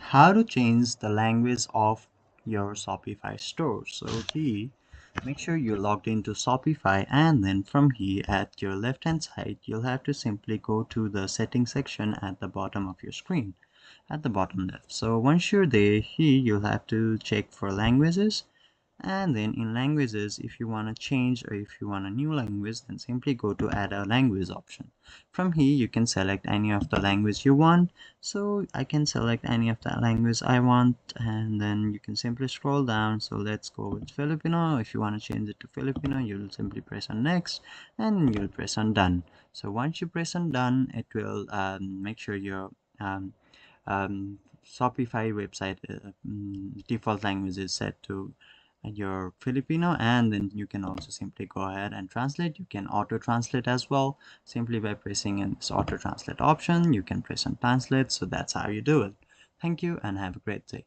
how to change the language of your Shopify store. So here, make sure you're logged into Shopify, and then from here at your left hand side you'll have to simply go to the settings section at the bottom of your screen, at the bottom left. So once you're there, here you'll have to check for languages, and then in languages, if you want to change or if you want a new language, then simply go to add a language option. From here you can select any of the language you want. So I can select any of the language I want, and then you can simply scroll down. So let's go with Filipino. If you want to change it to Filipino, you'll simply press on next, and you'll press on done. So once you press on done, it will make sure your Shopify website default language is set to your Filipino, and then you can also simply go ahead and translate. You can auto translate as well, simply by pressing in this auto translate option. You can press on translate. So that's how you do it. Thank you and have a great day.